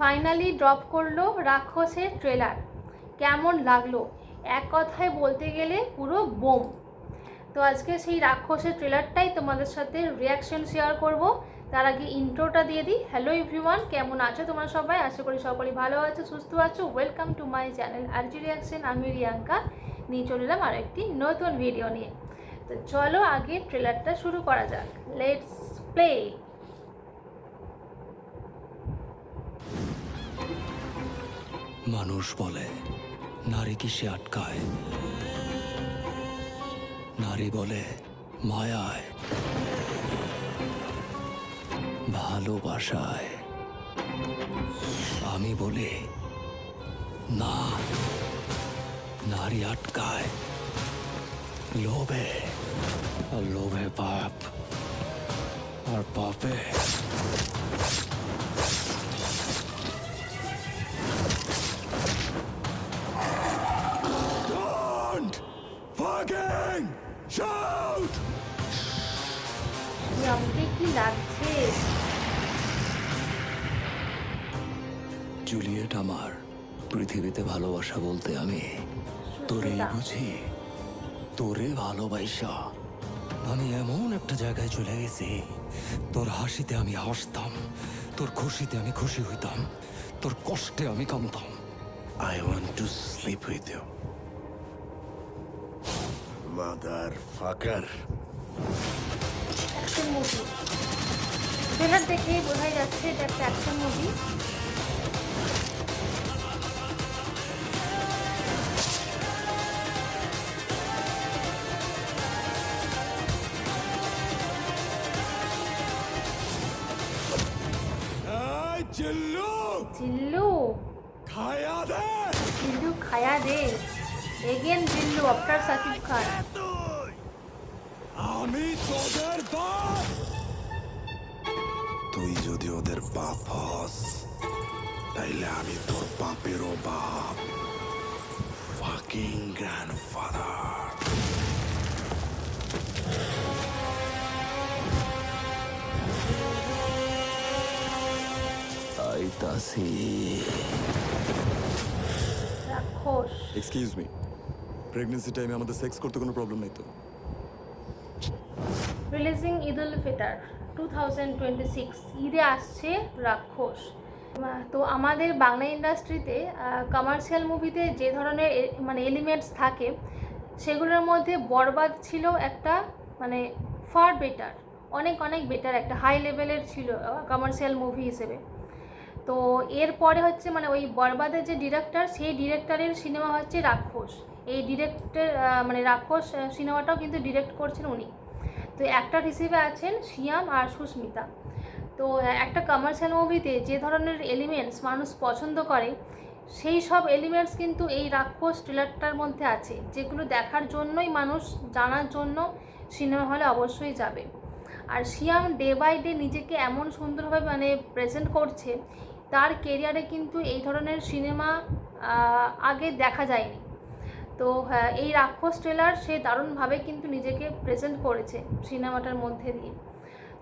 Finally drop করলো রাক্ষসের trailer. কেমন লাগলো? এক কথায় বলতে গেলে পুরো বোম। তো আজকে সেই রাক্ষসের ট্রেলারটাই তোমাদের সাথে রিয়াকশন শেয়ার করব। তার আগে ইন্ট্রোটা দিয়ে দিই। হ্যালো এভরিওয়ান, কেমন আছো তোমরা সবাই? আশা করি সকলেই ভালো আছো, সুস্থ আছো। Welcome to my channel RG reaction. আমি রিয়াঙ্কা নিয়ে চলে এলাম আর একটি নতুন ভিডিও নিয়ে। তো চলো আগে ট্রেলারটা শুরু করা যাক। Let's play. মানুষ বলে নারী কিসে আটকায়, নারী বলে মায়ায়, ভালোবাসায়। আমি বলি না, নারী আটকায় লোভে, আর লোভে পাপ, আর পাপে আমাকে কি লাগছে? জুলিয়েট আমার, পৃথিবীতে ভালোবাসা বলতে আমি তোরেই বুঝি। তোরে ভালোবাসা আমি এমন একটা জায়গায় চলে গেছি, তোর হাসিতে আমি হাসতাম, তোর খুশিতে আমি খুশি হইতাম, তোর কষ্টে আমি কামতাম। I want to sleep with you, motherfucker. Action movie. Trailer দেখেই বোঝাই যাচ্ছে এটা একটা অ্যাকশন মুভি। জিল্লু খায়া দে, জিল্লু খায়া দে। এগেন জিল্লু আফটার সাকিব খান। আমি তোদের বাপ। তুই যদি ওদের বাপ হস, তাইলে আমি তোর বাপেরও বাপ। Fucking grandfather. আইতাছি। রাক্ষস। এক্সকিউজ মি, প্রেগন্যান্সি টাইমে আমাদের সেক্স করতে কোনো প্রবলেম নাই তো? রিলিজিং ঈদ উল ফিতর 2026 ঈদে আসছে রাক্ষস। তো আমাদের বাংলা ইন্ডাস্ট্রিতে কমার্শিয়াল মুভিতে যে ধরনের মানে এলিমেন্টস থাকে, সেগুলোর মধ্যে বরবাদ ছিল একটা মানে ফার বেটার, অনেক অনেক বেটার, একটা হাই লেভেলের ছিল কমার্শিয়াল মুভি হিসেবে। তো এরপরে হচ্ছে মানে ওই বরবাদের যে ডিরেক্টর, সেই ডিরেক্টরের সিনেমা হচ্ছে রাক্ষস। এই ডিরেক্টর মানে রাক্ষস সিনেমাটাও কিন্তু ডিরেক্ট করছেন উনি। তো অ্যাক্টর হিসেবে আছেন শিয়াম আর সুস্মিতা। তো একটা কমার্শিয়াল মুভিতে যে ধরনের এলিমেন্টস মানুষ পছন্দ করে, সেই সব এলিমেন্টস কিন্তু এই রাক্ষস ট্রেলারটার মধ্যে আছে, যেগুলো দেখার জন্যই মানুষ জানার জন্য সিনেমা হলে অবশ্যই যাবে। আর শিয়াম ডে বাই ডে নিজেকে এমন সুন্দরভাবে মানে প্রেজেন্ট করছে, তার কেরিয়ারে কিন্তু এই ধরনের সিনেমা আগে দেখা যায়নি। তো হ্যাঁ, এই রাক্ষস ট্রেলার সে দারুণভাবে কিন্তু নিজেকে প্রেজেন্ট করেছে সিনেমাটার মধ্যে দিয়ে।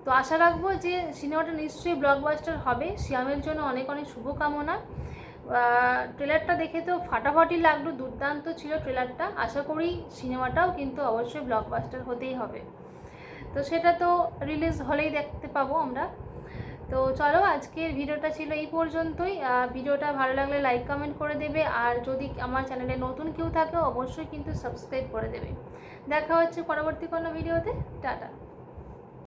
তো আশা রাখবো যে সিনেমাটা নিশ্চয়ই ব্লকবাস্টার হবে। শিয়ামের জন্য অনেক অনেক শুভকামনা। ট্রেলারটা দেখে তো ফাটাফাটি লাগলো, দুর্দান্ত ছিল ট্রেলারটা। আশা করি সিনেমাটাও কিন্তু অবশ্যই ব্লকবাস্টার হতেই হবে। তো সেটা তো রিলিজ হলেই দেখতে পাবো আমরা। তো চলো, আজকের ভিডিওটা ছিল এই পর্যন্তই। ভিডিওটা ভালো লাগলে লাইক কমেন্ট করে দেবে, আর যদি আমার চ্যানেলে নতুন কেউ থাকে অবশ্যই কিন্তু সাবস্ক্রাইব করে দেবে। দেখা হচ্ছে পরবর্তী কোনো ভিডিওতে। টাটা।